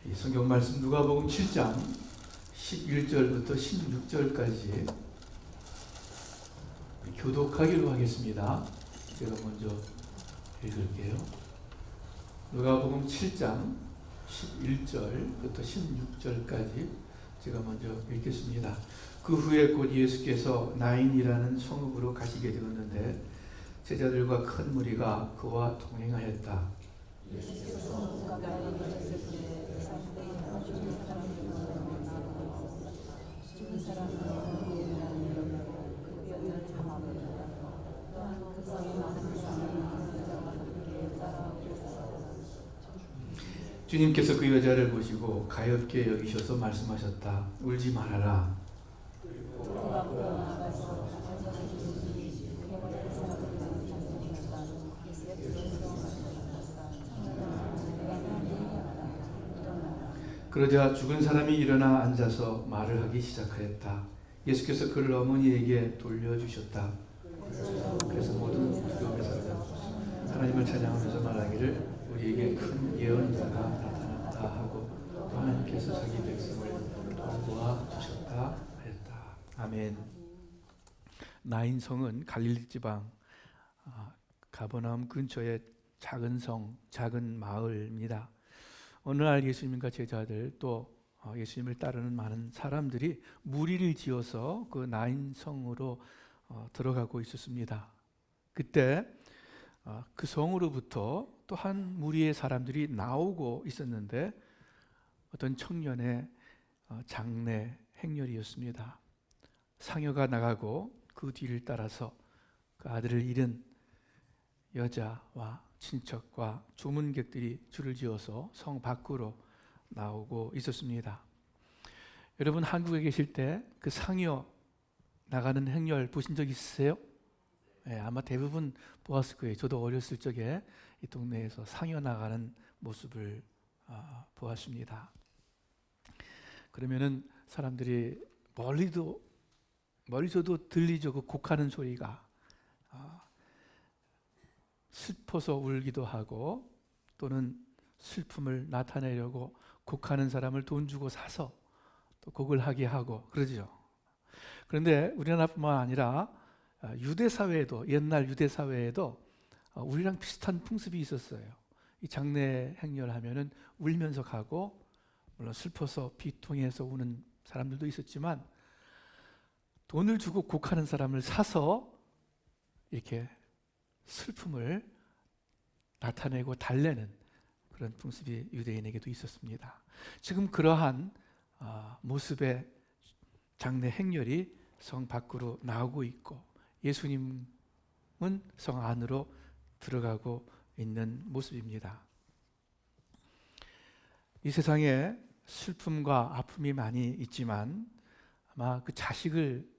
이 성경 말씀 누가복음 7장 11절부터 16절까지 교독하기로 하겠습니다. 제가 먼저 읽을게요. 누가복음 7장 11절부터 16절까지 제가 먼저 읽겠습니다. 그 후에 곧 예수께서 나인이라는 성읍으로 가시게 되었는데 제자들과 큰 무리가 그와 동행하였다. 주님께서 그 여자를 보시고 가엾게 여기셔서 말씀하셨다. 울지 말아라. 그러자 죽은 사람이 일어나 앉아서 말을 하기 시작하였다. 예수께서 그를 어머니에게 돌려주셨다. 그래서 모든 두려움에서 하나님을 찬양하면서 말하기를 우리에게 큰 예언자가 나타났다 하고 하나님께서 자기 백성을 돌보아 주셨다 하였다. 아멘. 나인성은 갈릴리 지방 가버나움 근처의 작은 성, 작은 마을입니다. 어느 날 예수님과 제자들 또 예수님을 따르는 많은 사람들이 무리를 지어서 그 나인성으로 들어가고 있었습니다. 그때 그 성으로부터 또 한 무리의 사람들이 나오고 있었는데 어떤 청년의 장래 행렬이었습니다. 상여가 나가고 그 뒤를 따라서 그 아들을 잃은 여자와 친척과 조문객들이 줄을 지어서 성 밖으로 나오고 있었습니다. 여러분 한국에 계실 때 그 상여 나가는 행렬 보신 적 있으세요? 네, 아마 대부분 보았을 거예요. 저도 어렸을 적에 이 동네에서 상여 나가는 모습을 보았습니다. 그러면은 사람들이 멀리서도 들리죠. 그 곡하는 소리가 슬퍼서 울기도 하고 또는 슬픔을 나타내려고 곡하는 사람을 돈 주고 사서 또 곡을 하게 하고 그러죠. 그런데 우리나라뿐만 아니라 유대 사회에도 옛날 유대 사회에도 우리랑 비슷한 풍습이 있었어요. 이 장례 행렬하면은 울면서 가고 물론 슬퍼서 비통해서 우는 사람들도 있었지만 돈을 주고 곡하는 사람을 사서 이렇게 슬픔을 나타내고 달래는 그런 풍습이 유대인에게도 있었습니다. 지금 그러한 모습의 장례 행렬이 성 밖으로 나오고 있고 예수님은 성 안으로 들어가고 있는 모습입니다. 이 세상에 슬픔과 아픔이 많이 있지만 아마 그 자식을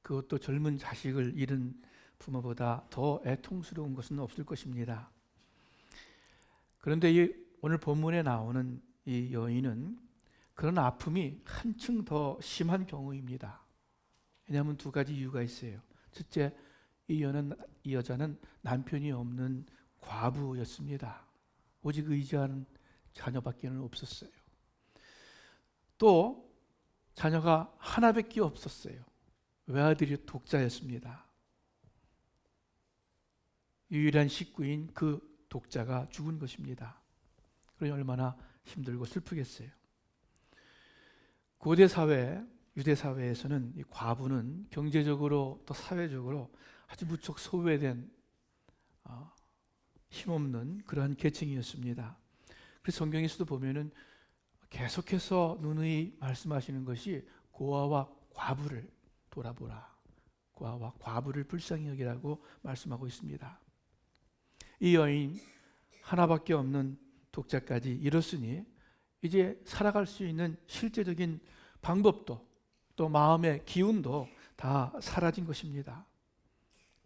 그것도 젊은 자식을 잃은 부모보다 더 애통스러운 것은 없을 것입니다. 그런데 오늘 본문에 나오는 이 여인은 그런 아픔이 한층 더 심한 경우입니다. 왜냐하면 두 가지 이유가 있어요. 첫째, 이 여자는 남편이 없는 과부였습니다. 오직 의지하는 자녀밖에 없었어요. 또 자녀가 하나밖에 없었어요. 외아들이 독자였습니다. 유일한 식구인 그 독자가 죽은 것입니다. 그러니 얼마나 힘들고 슬프겠어요. 고대 사회, 유대 사회에서는 이 과부는 경제적으로 또 사회적으로 아주 무척 소외된 힘없는 그러한 계층이었습니다. 그래서 성경에서도 보면은 계속해서 누누이 말씀하시는 것이 고아와 과부를 돌아보라. 고아와 과부를 불쌍히 여기라고 말씀하고 있습니다. 이 여인 하나밖에 없는 독자까지 이뤘으니 이제 살아갈 수 있는 실제적인 방법도 또 마음의 기운도 다 사라진 것입니다.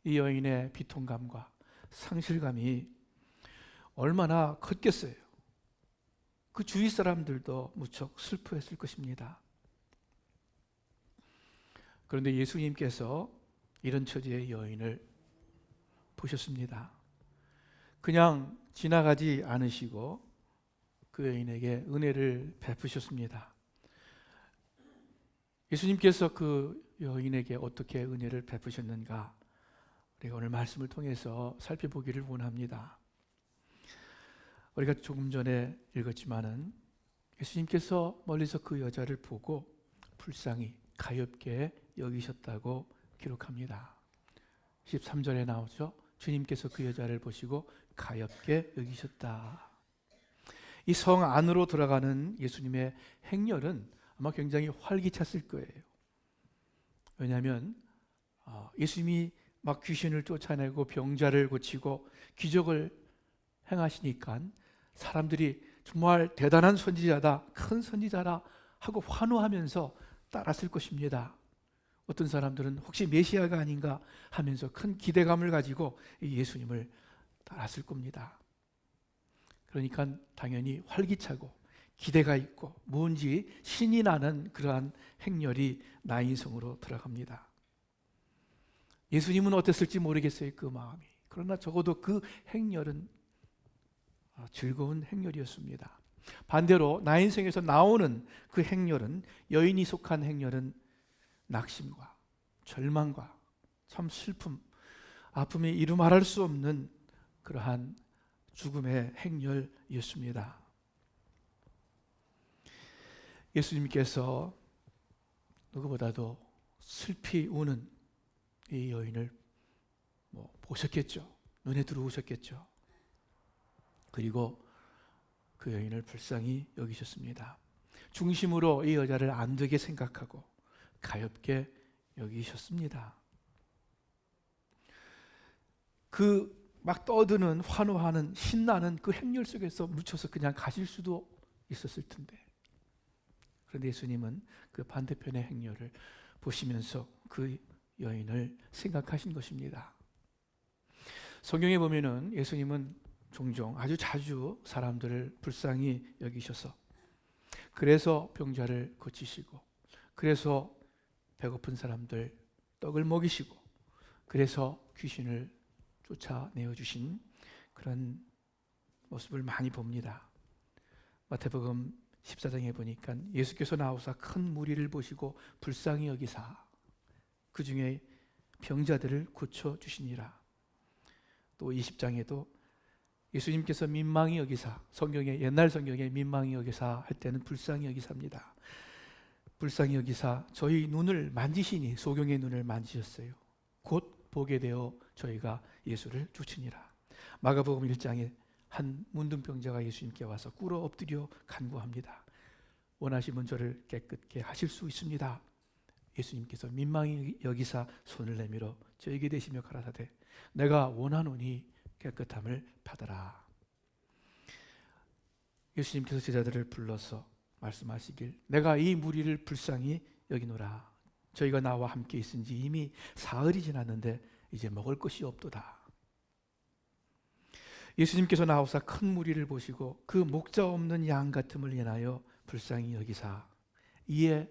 이 여인의 비통감과 상실감이 얼마나 컸겠어요. 그 주위 사람들도 무척 슬퍼했을 것입니다. 그런데 예수님께서 이런 처지의 여인을 보셨습니다. 그냥 지나가지 않으시고 그 여인에게 은혜를 베푸셨습니다. 예수님께서 그 여인에게 어떻게 은혜를 베푸셨는가 우리가 오늘 말씀을 통해서 살펴보기를 원합니다. 우리가 조금 전에 읽었지만은 예수님께서 멀리서 그 여자를 보고 불쌍히 가엾게 여기셨다고 기록합니다. 13절에 나오죠. 주님께서 그 여자를 보시고 가엾게 여기셨다. 이 성 안으로 들어가는 예수님의 행렬은 아마 굉장히 활기찼을 거예요. 왜냐하면 예수님이 막 귀신을 쫓아내고 병자를 고치고 기적을 행하시니까 사람들이 정말 대단한 선지자다, 큰 선지자라 하고 환호하면서 따랐을 것입니다. 어떤 사람들은 혹시 메시아가 아닌가 하면서 큰 기대감을 가지고 예수님을 따랐을 겁니다. 그러니까 당연히 활기차고 기대가 있고 뭔지 신이 나는 그러한 행렬이 나인성으로 들어갑니다. 예수님은 어땠을지 모르겠어요, 그 마음이. 그러나 적어도 그 행렬은 즐거운 행렬이었습니다. 반대로 나인성에서 나오는 그 행렬은, 여인이 속한 행렬은 낙심과 절망과 참 슬픔, 아픔이 이루 말할 수 없는 그러한 죽음의 행렬이었습니다. 예수님께서 누구보다도 슬피 우는 이 여인을 보셨겠죠. 눈에 들어오셨겠죠. 그리고 그 여인을 불쌍히 여기셨습니다. 중심으로 이 여자를 안 되게 생각하고 가엾게 여기셨습니다. 그 막 떠드는, 환호하는, 신나는 그 행렬 속에서 묻혀서 그냥 가실 수도 있었을 텐데, 그런데 예수님은 그 반대편의 행렬을 보시면서 그 여인을 생각하신 것입니다. 성경에 보면은 예수님은 종종 아주 자주 사람들을 불쌍히 여기셔서, 그래서 병자를 고치시고, 그래서 배고픈 사람들 떡을 먹이시고, 그래서 귀신을 쫓아내어 주신 그런 모습을 많이 봅니다. 마태복음 14장에 보니까 예수께서 나오사 큰 무리를 보시고 불쌍히 여기사 그 중에 병자들을 고쳐주시니라. 또 20장에도 예수님께서 민망히 여기사, 성경에, 옛날 성경에 민망히 여기사 할 때는 불쌍히 여기사입니다. 불쌍히 여기사 저희 눈을 만지시니, 소경의 눈을 만지셨어요. 곧 보게 되어 저희가 예수를 쫓으니라. 마가복음 1장에 한 문둥병자가 예수님께 와서 꿇어 엎드려 간구합니다. 원하시면 저를 깨끗게 하실 수 있습니다. 예수님께서 민망히 여기사 손을 내밀어 저에게 대시며 가라사대 내가 원하노니 깨끗함을 받아라. 예수님께서 제자들을 불러서 말씀하시길 내가 이 무리를 불쌍히 여기노라. 저희가 나와 함께 있은지 이미 사흘이 지났는데 이제 먹을 것이 없도다. 예수님께서 나오사 큰 무리를 보시고 그 목자 없는 양 같음을 인하여 불쌍히 여기사 이에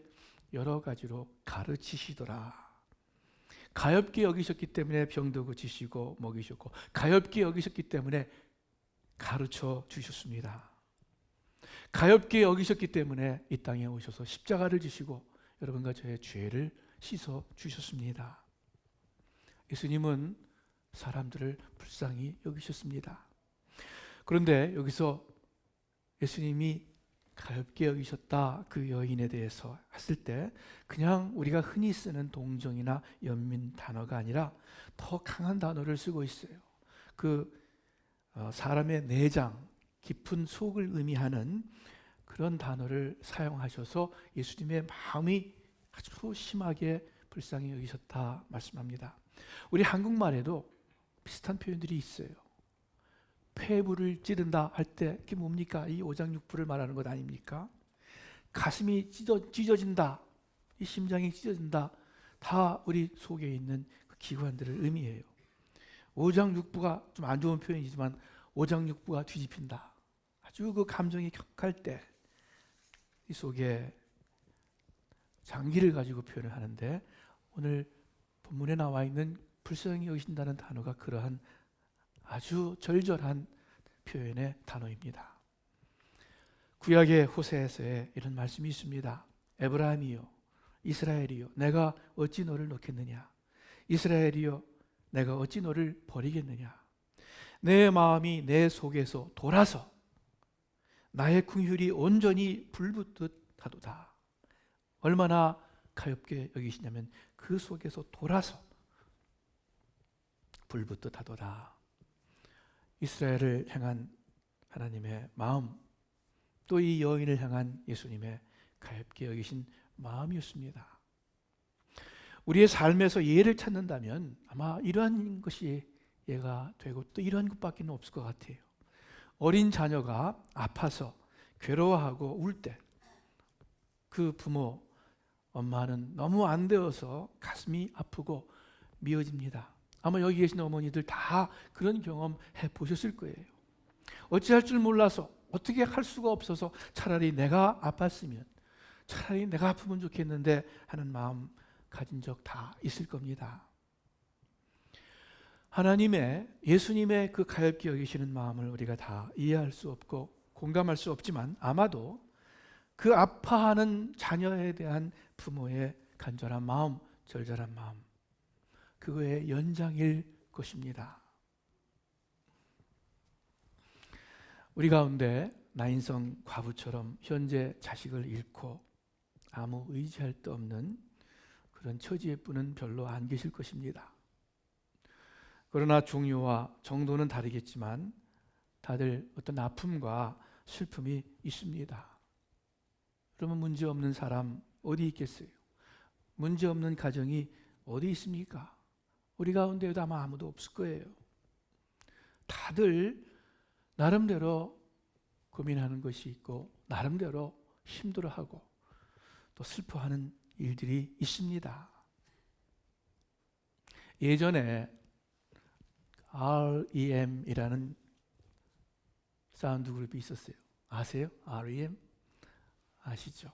여러 가지로 가르치시더라. 가엾게 여기셨기 때문에 병도 고치시고 먹이셨고, 가엾게 여기셨기 때문에 가르쳐 주셨습니다. 가엾게 여기셨기 때문에 이 땅에 오셔서 십자가를 지시고 여러분과 저의 죄를 씻어 주셨습니다. 예수님은 사람들을 불쌍히 여기셨습니다. 그런데 여기서 예수님이 가엾게 여기셨다 그 여인에 대해서 했을 때 그냥 우리가 흔히 쓰는 동정이나 연민 단어가 아니라 더 강한 단어를 쓰고 있어요. 그 사람의 내장, 깊은 속을 의미하는 그런 단어를 사용하셔서 예수님의 마음이 아주 심하게 불쌍히 여기셨다 말씀합니다. 우리 한국말에도 비슷한 표현들이 있어요. 폐부를 찌른다 할 때 그게 뭡니까? 이 오장육부를 말하는 것 아닙니까? 가슴이 찢어진다, 이 심장이 찢어진다, 다 우리 속에 있는 그 기관들을 의미해요. 오장육부가 좀 안 좋은 표현이지만 오장육부가 뒤집힌다, 아주 그 감정이 격할 때 이 속에 장기를 가지고 표현을 하는데, 오늘 본문에 나와 있는 불쌍히 여기신다는 단어가 그러한 아주 절절한 표현의 단어입니다. 구약의 호세에서의 이런 말씀이 있습니다. 에브라임이요 이스라엘이요 내가 어찌 너를 놓겠느냐. 이스라엘이요 내가 어찌 너를 버리겠느냐. 내 마음이 내 속에서 돌아서 나의 긍휼이 온전히 불붙듯 하도다. 얼마나 가엾게 여기시냐면 그 속에서 돌아서 불붙듯 하도다. 이스라엘을 향한 하나님의 마음, 또 이 여인을 향한 예수님의 가엾게 여기신 마음이었습니다. 우리의 삶에서 예를 찾는다면 아마 이러한 것이 예가 되고 또 이러한 것밖에 없을 것 같아요. 어린 자녀가 아파서 괴로워하고 울 때 그 부모, 엄마는 너무 안 되어서 가슴이 아프고 미어집니다. 아마 여기 계신 어머니들 다 그런 경험 해보셨을 거예요. 어찌할 줄 몰라서 어떻게 할 수가 없어서 차라리 내가 아팠으면 차라리 내가 아프면 좋겠는데 하는 마음 가진 적 다 있을 겁니다. 하나님의 예수님의 그 가엾게 여기시는 마음을 우리가 다 이해할 수 없고 공감할 수 없지만 아마도 그 아파하는 자녀에 대한 부모의 간절한 마음, 절절한 마음, 그거의 연장일 것입니다. 우리 가운데 나인성 과부처럼 현재 자식을 잃고 아무 의지할 데 없는 그런 처지의 분은 별로 안 계실 것입니다. 그러나 종류와 정도는 다르겠지만 다들 어떤 아픔과 슬픔이 있습니다. 그러면 문제 없는 사람 어디 있겠어요? 문제 없는 가정이 어디 있습니까? 우리 가운데에도 아마 아무도 없을 거예요. 다들 나름대로 고민하는 것이 있고 나름대로 힘들어하고 또 슬퍼하는 일들이 있습니다. 예전에 REM이라는 사운드 그룹이 있었어요. 아세요? REM? 아시죠?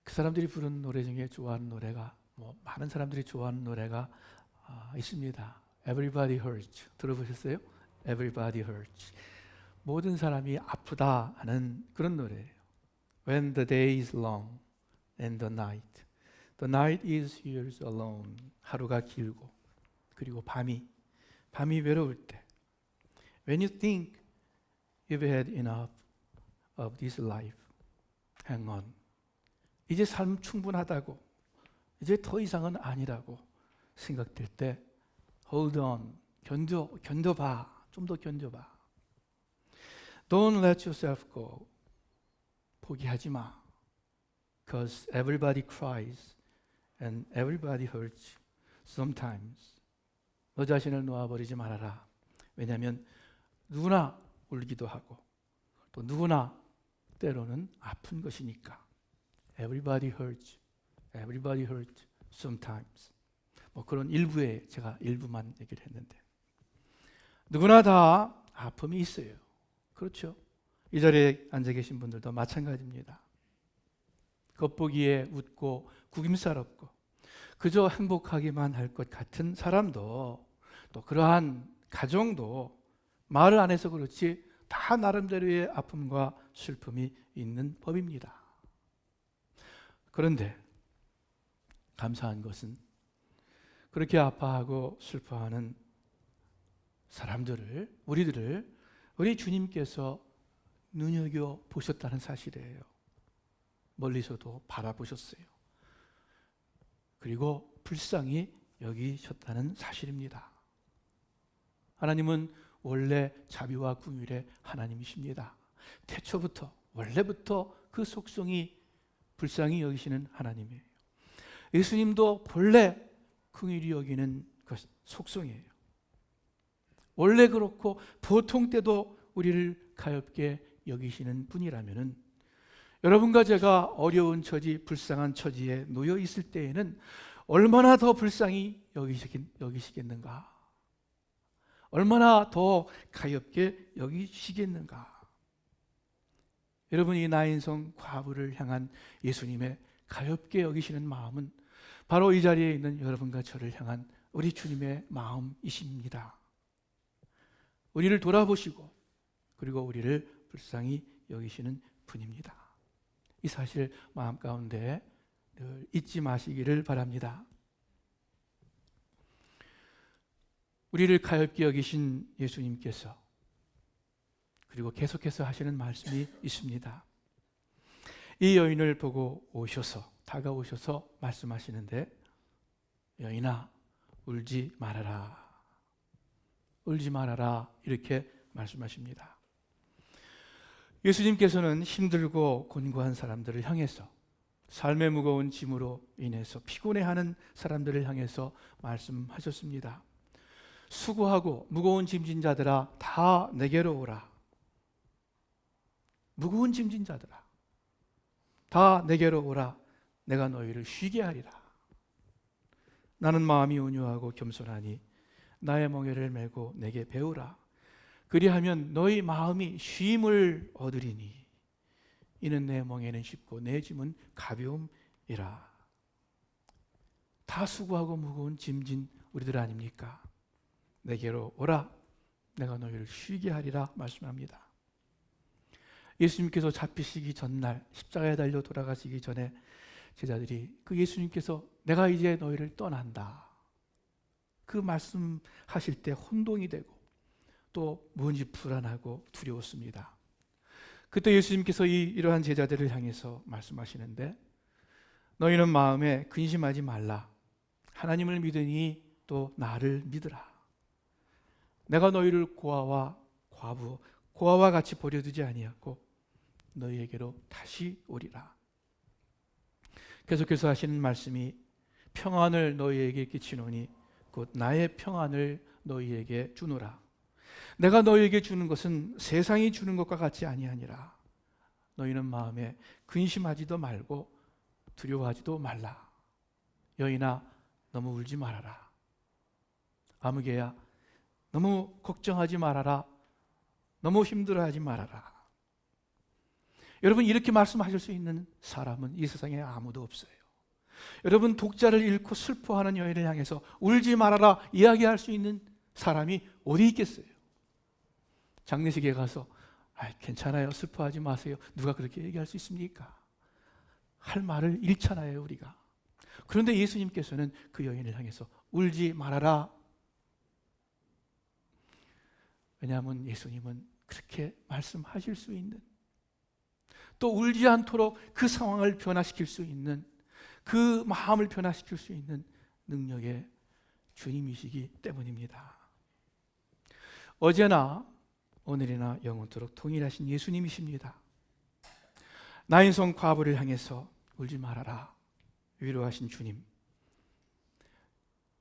그 사람들이 부른 노래 중에 좋아하는 노래가 많은 사람들이 좋아하는 노래가 있습니다. Everybody Hurts. 들어보셨어요? Everybody Hurts. 모든 사람이 아프다 하는 그런 노래예요. When the day is long and the night is yours alone. 하루가 길고 그리고 밤이 외로울 때 When you think you've had enough of this life, hang on. 이제 삶 충분하다고, 이제 더 이상은 아니라고 생각될 때 hold on, 견뎌봐, 좀 더 견뎌봐. Don't let yourself go. 포기하지 마. Because everybody cries and everybody hurts sometimes. 너 자신을 놓아버리지 말아라. 왜냐하면 누구나 울기도 하고 또 누구나 때로는 아픈 것이니까. Everybody hurts sometimes. 그런 일부에 제가 일부만 얘기를 했는데 누구나 다 아픔이 있어요. 그렇죠? 이 자리에 앉아 계신 분들도 마찬가지입니다. 겉보기에 웃고 구김살없고 그저 행복하기만 할 것 같은 사람도 또 그러한 가정도 말을 안 해서 그렇지 다 나름대로의 아픔과 슬픔이 있는 법입니다. 그런데 감사한 것은 그렇게 아파하고 슬퍼하는 사람들을, 우리 주님께서 눈여겨보셨다는 사실이에요. 멀리서도 바라보셨어요. 그리고 불쌍히 여기셨다는 사실입니다. 하나님은 원래 자비와 긍휼의 하나님이십니다. 태초부터, 원래부터 그 속성이 불쌍히 여기시는 하나님이에요. 예수님도 본래 긍휼히 여기는 것 속성이에요. 원래 그렇고 보통 때도 우리를 가엾게 여기시는 분이라면은 여러분과 제가 어려운 처지, 불쌍한 처지에 놓여 있을 때에는 얼마나 더 불쌍히 여기시겠는가? 얼마나 더 가엾게 여기시겠는가? 여러분, 이 나인성 과부를 향한 예수님의 가엾게 여기시는 마음은 바로 이 자리에 있는 여러분과 저를 향한 우리 주님의 마음이십니다. 우리를 돌아보시고 그리고 우리를 불쌍히 여기시는 분입니다. 이 사실 마음 가운데 늘 잊지 마시기를 바랍니다. 우리를 가엾게 여기신 예수님께서 그리고 계속해서 하시는 말씀이 있습니다. 이 여인을 보고 다가오셔서 말씀하시는데, 여인아, 울지 말아라. 울지 말아라. 이렇게 말씀하십니다. 예수님께서는 힘들고 곤고한 사람들을 향해서, 삶의 무거운 짐으로 인해서 피곤해하는 사람들을 향해서 말씀하셨습니다. 수고하고 무거운 짐진 자들아, 다 내게로 오라. 무거운 짐진 자들아, 다 내게로 오라. 내가 너희를 쉬게 하리라. 나는 마음이 온유하고 겸손하니 나의 멍에를 메고 내게 배우라. 그리하면 너희 마음이 쉼을 얻으리니 이는 내 멍에는 쉽고 내 짐은 가벼움이라. 다 수고하고 무거운 짐진 우리들 아닙니까? 내게로 오라. 내가 너희를 쉬게 하리라 말씀합니다. 예수님께서 잡히시기 전날, 십자가에 달려 돌아가시기 전에 제자들이 그 예수님께서 내가 이제 너희를 떠난다, 그 말씀하실 때 혼동이 되고 또 무언지 불안하고 두려웠습니다. 그때 예수님께서 이러한 제자들을 향해서 말씀하시는데, 너희는 마음에 근심하지 말라. 하나님을 믿으니 또 나를 믿으라. 내가 너희를 고아와 같이 버려두지 아니하고 너희에게로 다시 오리라. 계속해서 하시는 말씀이, 평안을 너희에게 끼치노니 곧 나의 평안을 너희에게 주노라. 내가 너희에게 주는 것은 세상이 주는 것과 같이 아니하니라. 너희는 마음에 근심하지도 말고 두려워하지도 말라. 여인아, 너무 울지 말아라. 아무개야, 너무 걱정하지 말아라. 너무 힘들어하지 말아라. 여러분, 이렇게 말씀하실 수 있는 사람은 이 세상에 아무도 없어요. 여러분, 독자를 잃고 슬퍼하는 여인을 향해서 울지 말아라 이야기할 수 있는 사람이 어디 있겠어요? 장례식에 가서 괜찮아요, 슬퍼하지 마세요, 누가 그렇게 얘기할 수 있습니까? 할 말을 잃잖아요, 우리가. 그런데 예수님께서는 그 여인을 향해서 울지 말아라. 왜냐하면 예수님은 그렇게 말씀하실 수 있는, 또 울지 않도록 그 상황을 변화시킬 수 있는, 그 마음을 변화시킬 수 있는 능력의 주님이시기 때문입니다. 어제나 오늘이나 영원토록 동일하신 예수님이십니다. 나인성 과부를 향해서 울지 말아라 위로하신 주님,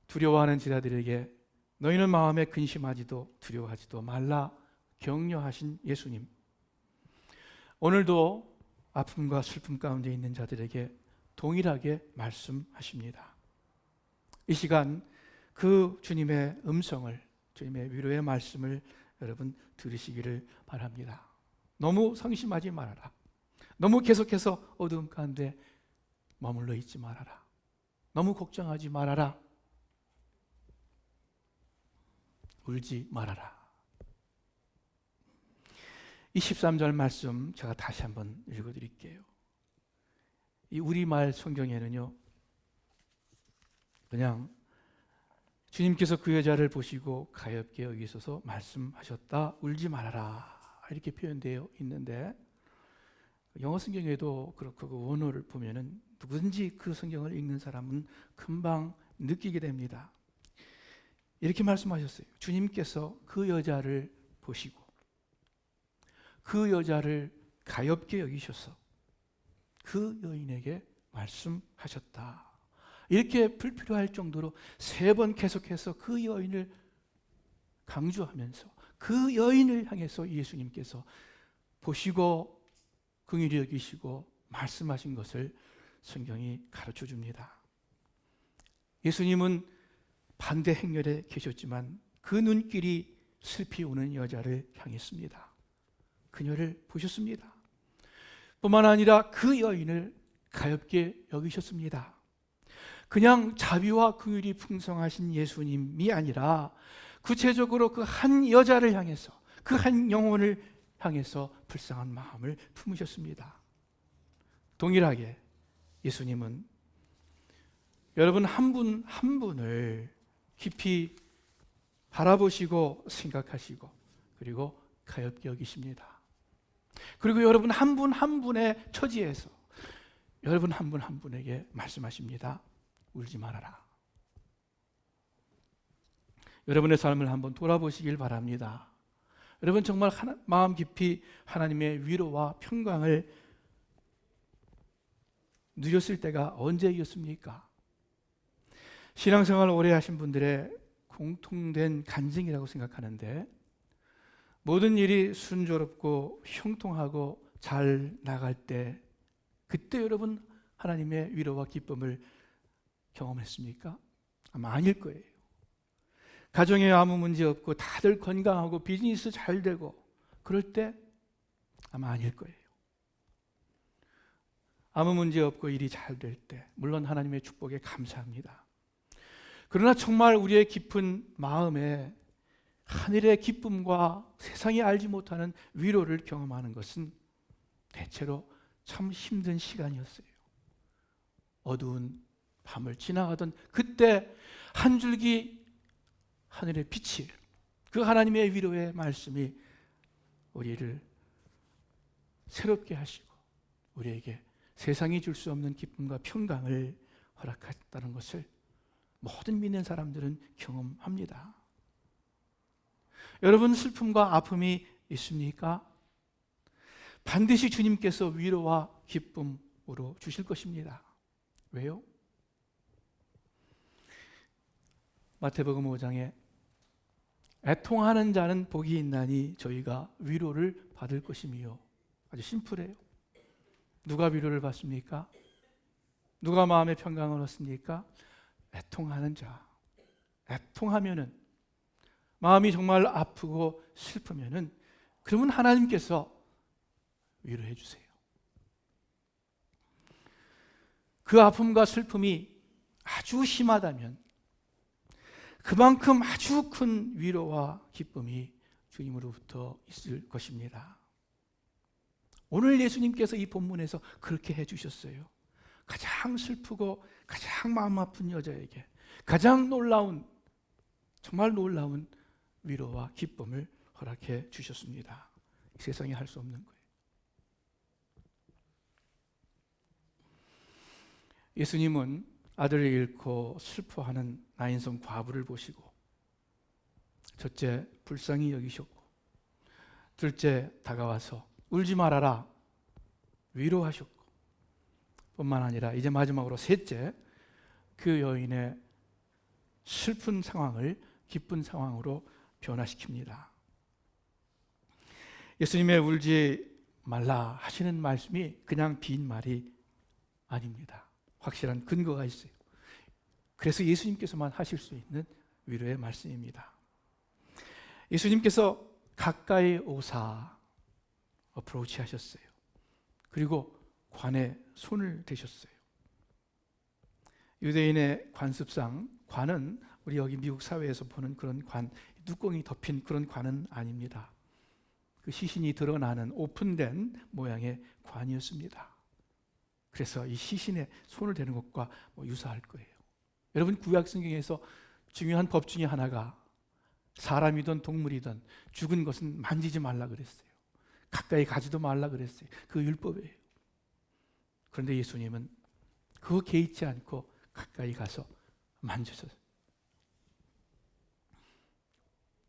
두려워하는 제자들에게 너희는 마음에 근심하지도 두려워하지도 말라 격려하신 예수님, 오늘도 아픔과 슬픔 가운데 있는 자들에게 동일하게 말씀하십니다. 이 시간 그 주님의 음성을, 주님의 위로의 말씀을 여러분 들으시기를 바랍니다. 너무 상심하지 말아라. 너무 계속해서 어두움 가운데 머물러 있지 말아라. 너무 걱정하지 말아라. 울지 말아라. 이 13절 말씀 제가 다시 한번 읽어드릴게요. 이 우리말 성경에는요, 그냥 주님께서 그 여자를 보시고 가엾게 여기셔서 말씀하셨다, 울지 말아라 이렇게 표현되어 있는데, 영어 성경에도 그렇고 그 원어를 보면은 누구든지 그 성경을 읽는 사람은 금방 느끼게 됩니다. 이렇게 말씀하셨어요. 주님께서 그 여자를 보시고 그 여자를 가엾게 여기셔서 그 여인에게 말씀하셨다. 이렇게 불필요할 정도로 3번 계속해서 그 여인을 강조하면서 그 여인을 향해서 예수님께서 보시고 긍휼히 여기시고 말씀하신 것을 성경이 가르쳐 줍니다. 예수님은 반대 행렬에 계셨지만 그 눈길이 슬피 우는 여자를 향했습니다. 그녀를 보셨습니다. 뿐만 아니라 그 여인을 가엾게 여기셨습니다. 그냥 자비와 긍휼이 풍성하신 예수님이 아니라 구체적으로 그 한 여자를 향해서, 그 한 영혼을 향해서 불쌍한 마음을 품으셨습니다. 동일하게 예수님은 여러분 한 분 한 분을 깊이 바라보시고 생각하시고 그리고 가엾게 여기십니다. 그리고 여러분 한 분 한 분의 처지에서 여러분 한 분 한 분에게 말씀하십니다. 울지 말아라. 여러분의 삶을 한번 돌아보시길 바랍니다. 여러분 정말 마음 깊이 하나님의 위로와 평강을 누렸을 때가 언제였습니까? 신앙생활 오래 하신 분들의 공통된 간증이라고 생각하는데 모든 일이 순조롭고 형통하고 잘 나갈 때 그때 여러분 하나님의 위로와 기쁨을 경험했습니까? 아마 아닐 거예요. 가정에 아무 문제 없고 다들 건강하고 비즈니스 잘 되고 그럴 때 아마 아닐 거예요. 아무 문제 없고 일이 잘 될 때 물론 하나님의 축복에 감사합니다. 그러나 정말 우리의 깊은 마음에 하늘의 기쁨과 세상이 알지 못하는 위로를 경험하는 것은 대체로 참 힘든 시간이었어요. 어두운 밤을 지나가던 그때 한 줄기 하늘의 빛이 그 하나님의 위로의 말씀이 우리를 새롭게 하시고 우리에게 세상이 줄 수 없는 기쁨과 평강을 허락했다는 것을 모든 믿는 사람들은 경험합니다. 여러분 슬픔과 아픔이 있습니까? 반드시 주님께서 위로와 기쁨으로 주실 것입니다. 왜요? 마태복음 5장에 애통하는 자는 복이 있나니 저희가 위로를 받을 것이며 아주 심플해요. 누가 위로를 받습니까? 누가 마음의 평강을 얻습니까? 애통하는 자. 애통하면은 마음이 정말 아프고 슬프면은 그러면 하나님께서 위로해 주세요. 그 아픔과 슬픔이 아주 심하다면 그만큼 아주 큰 위로와 기쁨이 주님으로부터 있을 것입니다. 오늘 예수님께서 이 본문에서 그렇게 해주셨어요. 가장 슬프고 가장 마음 아픈 여자에게 가장 놀라운 정말 놀라운 위로와 기쁨을 허락해 주셨습니다. 세상에 할 수 없는 거예요. 예수님은 아들을 잃고 슬퍼하는 나인성 과부를 보시고 첫째 불쌍히 여기셨고 둘째 다가와서 울지 말아라 위로하셨고 뿐만 아니라 이제 마지막으로 셋째 그 여인의 슬픈 상황을 기쁜 상황으로 변화시킵니다. 예수님의 울지 말라 하시는 말씀이 그냥 빈 말이 아닙니다. 확실한 근거가 있어요. 그래서 예수님께서만 하실 수 있는 위로의 말씀입니다. 예수님께서 가까이 오사 어프로치 하셨어요. 그리고 관에 손을 대셨어요. 유대인의 관습상 관은 우리 여기 미국 사회에서 보는 그런 관, 뚜껑이 덮인 그런 관은 아닙니다. 그 시신이 드러나는 오픈된 모양의 관이었습니다. 그래서 이 시신에 손을 대는 것과 유사할 거예요. 여러분 구약 성경에서 중요한 법 중에 하나가 사람이든 동물이든 죽은 것은 만지지 말라 그랬어요. 가까이 가지도 말라 그랬어요. 그 율법이에요. 그런데 예수님은 그거 개의치 않고 가까이 가서 만졌어요.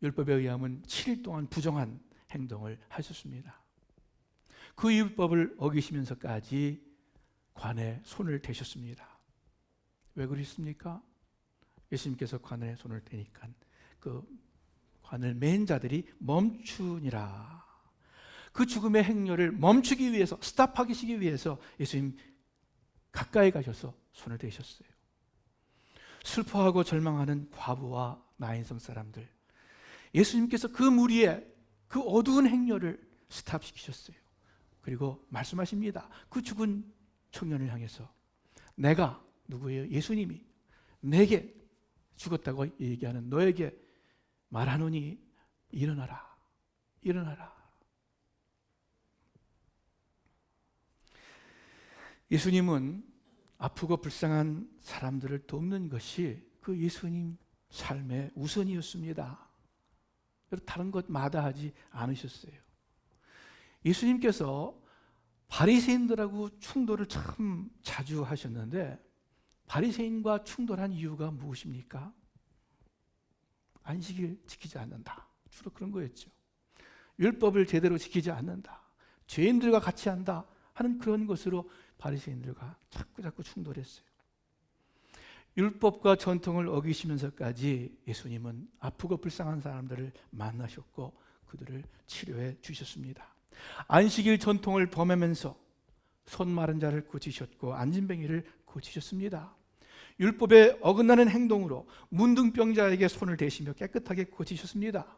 율법에 의하면 7일 동안 부정한 행동을 하셨습니다. 그 율법을 어기시면서까지 관에 손을 대셨습니다. 왜 그랬습니까? 예수님께서 관에 손을 대니까 그 관을 맨 자들이 멈추니라. 그 죽음의 행렬을 멈추기 위해서 스탑하시기 위해서 예수님 가까이 가셔서 손을 대셨어요. 슬퍼하고 절망하는 과부와 나인성 사람들 예수님께서 그 무리의 그 어두운 행렬을 스탑시키셨어요. 그리고 말씀하십니다. 그 죽은 청년을 향해서 내가 누구예요? 예수님이 내게 죽었다고 얘기하는, 너에게 말하노니 일어나라, 일어나라. 예수님은 아프고 불쌍한 사람들을 돕는 것이 그 예수님 삶의 우선이었습니다. 다른 것 마다하지 않으셨어요. 예수님께서 바리새인들하고 충돌을 참 자주 하셨는데 바리새인과 충돌한 이유가 무엇입니까? 안식일 지키지 않는다. 주로 그런 거였죠. 율법을 제대로 지키지 않는다. 죄인들과 같이 한다 하는 그런 것으로 바리새인들과 자꾸 충돌했어요. 율법과 전통을 어기시면서까지 예수님은 아프고 불쌍한 사람들을 만나셨고 그들을 치료해 주셨습니다. 안식일 전통을 범하면서 손 마른 자를 고치셨고 안진뱅이를 고치셨습니다. 율법에 어긋나는 행동으로 문둥병자에게 손을 대시며 깨끗하게 고치셨습니다.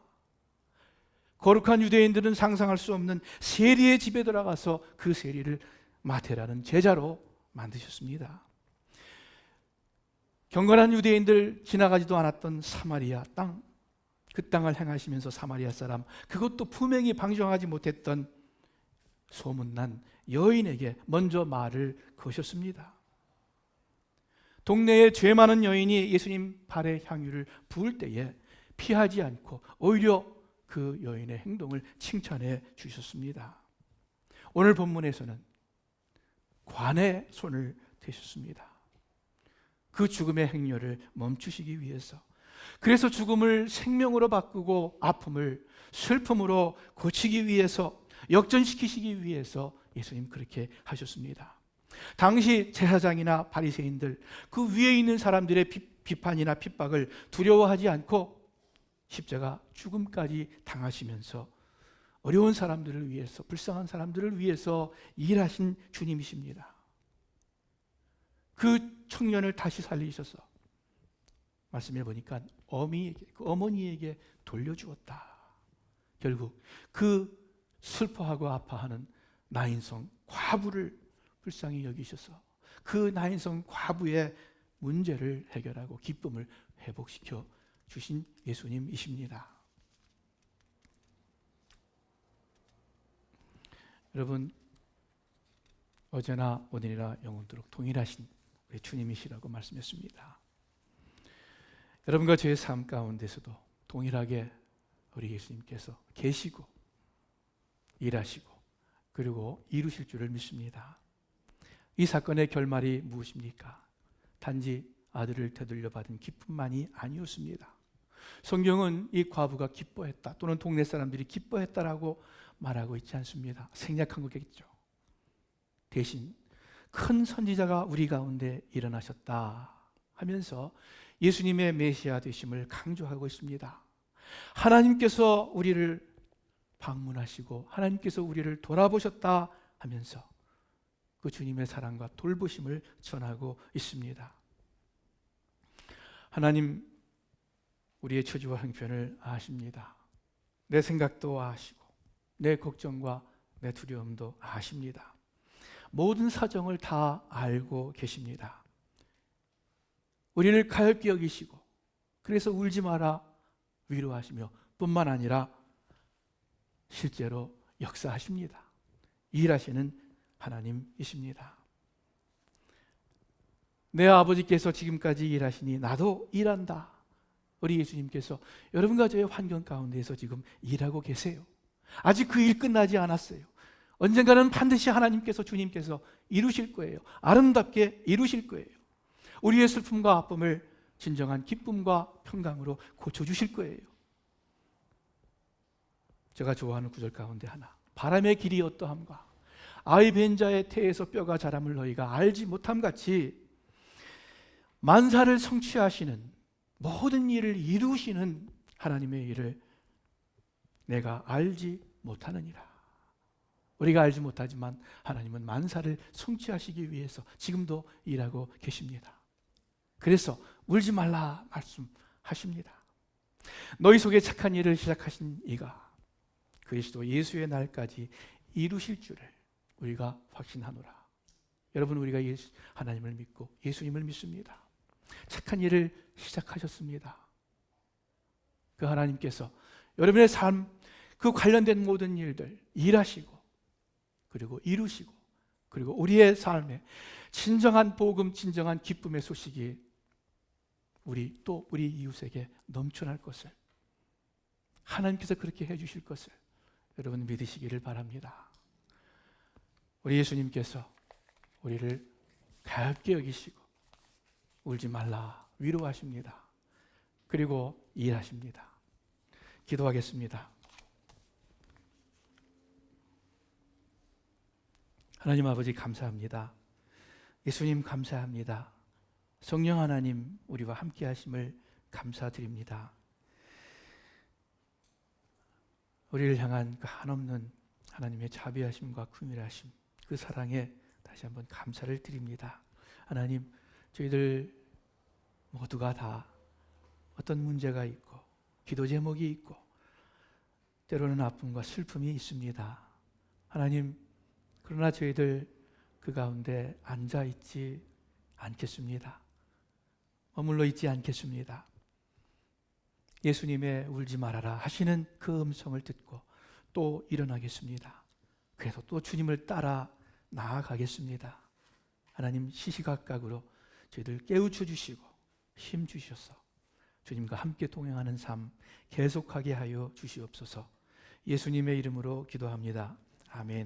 거룩한 유대인들은 상상할 수 없는 세리의 집에 들어가서 그 세리를 마태라는 제자로 만드셨습니다. 경건한 유대인들 지나가지도 않았던 사마리아 땅, 그 땅을 행하시면서 사마리아 사람, 그것도 분명히 방종하지 못했던 소문난 여인에게 먼저 말을 거셨습니다. 동네에 죄 많은 여인이 예수님 발에 향유를 부을 때에 피하지 않고 오히려 그 여인의 행동을 칭찬해 주셨습니다. 오늘 본문에서는 관에 손을 대셨습니다. 그 죽음의 행렬을 멈추시기 위해서, 그래서 죽음을 생명으로 바꾸고 아픔을 슬픔으로 고치기 위해서, 역전시키시기 위해서 예수님 그렇게 하셨습니다. 당시 제사장이나 바리새인들, 그 위에 있는 사람들의 비판이나 핍박을 두려워하지 않고 십자가 죽음까지 당하시면서 어려운 사람들을 위해서, 불쌍한 사람들을 위해서 일하신 주님이십니다. 그 청년을 다시 살리셔서 말씀해 보니까 어머니에게 돌려주었다. 결국 그 슬퍼하고 아파하는 나인성 과부를 불쌍히 여기셔서 그 나인성 과부의 문제를 해결하고 기쁨을 회복시켜 주신 예수님이십니다. 여러분, 어제나 오늘이나 영원토록 동일하신 우리 주님이시라고 말씀했습니다. 여러분과 저의 삶 가운데서도 동일하게 우리 예수님께서 계시고 일하시고 그리고 이루실 줄을 믿습니다. 이 사건의 결말이 무엇입니까? 단지 아들을 되돌려 받은 기쁨만이 아니었습니다. 성경은 이 과부가 기뻐했다 또는 동네 사람들이 기뻐했다라고 말하고 있지 않습니다. 생략한 거겠죠. 대신 큰 선지자가 우리 가운데 일어나셨다 하면서 예수님의 메시아 되심을 강조하고 있습니다. 하나님께서 우리를 방문하시고 하나님께서 우리를 돌아보셨다 하면서 그 주님의 사랑과 돌보심을 전하고 있습니다. 하나님 우리의 처지와 형편을 아십니다. 내 생각도 아시고 내 걱정과 내 두려움도 아십니다. 모든 사정을 다 알고 계십니다. 우리를 가엾게 여기시고 그래서 울지 마라 위로하시며 뿐만 아니라 실제로 역사하십니다. 일하시는 하나님이십니다. 내 아버지께서 지금까지 일하시니 나도 일한다. 우리 예수님께서 여러분과 저의 환경 가운데서 지금 일하고 계세요. 아직 그 일 끝나지 않았어요. 언젠가는 반드시 하나님께서 주님께서 이루실 거예요. 아름답게 이루실 거예요. 우리의 슬픔과 아픔을 진정한 기쁨과 평강으로 고쳐주실 거예요. 제가 좋아하는 구절 가운데 하나, 바람의 길이 어떠함과 아이 벤 자의 태에서 뼈가 자람을 너희가 알지 못함같이 만사를 성취하시는 모든 일을 이루시는 하나님의 일을 내가 알지 못하느니라. 우리가 알지 못하지만 하나님은 만사를 성취하시기 위해서 지금도 일하고 계십니다. 그래서 울지 말라 말씀하십니다. 너희 속에 착한 일을 시작하신 이가 그리스도 예수의 날까지 이루실 줄을 우리가 확신하노라. 여러분, 우리가 하나님을 믿고 예수님을 믿습니다. 착한 일을 시작하셨습니다. 그 하나님께서 여러분의 삶, 그 관련된 모든 일들 일하시고 그리고 이루시고 그리고 우리의 삶에 진정한 복음, 진정한 기쁨의 소식이 우리 이웃에게 넘쳐날 것을, 하나님께서 그렇게 해주실 것을 여러분 믿으시기를 바랍니다. 우리 예수님께서 우리를 가볍게 여기시고 울지 말라 위로하십니다. 그리고 일하십니다. 기도하겠습니다. 하나님 아버지 감사합니다. 예수님 감사합니다. 성령 하나님 우리와 함께 하심을 감사드립니다. 우리를 향한 그 한없는 하나님의 자비하심과 긍휼하심, 그 사랑에 다시 한번 감사를 드립니다. 하나님, 저희들 모두가 다 어떤 문제가 있고 기도 제목이 있고 때로는 아픔과 슬픔이 있습니다. 하나님, 그러나 저희들 그 가운데 앉아 있지 않겠습니다. 머물러 있지 않겠습니다. 예수님의 울지 말아라 하시는 그 음성을 듣고 또 일어나겠습니다. 그래서 또 주님을 따라 나아가겠습니다. 하나님, 시시각각으로 저희들 깨우쳐 주시고 힘 주셔서 주님과 함께 동행하는 삶 계속하게 하여 주시옵소서. 예수님의 이름으로 기도합니다. 아멘.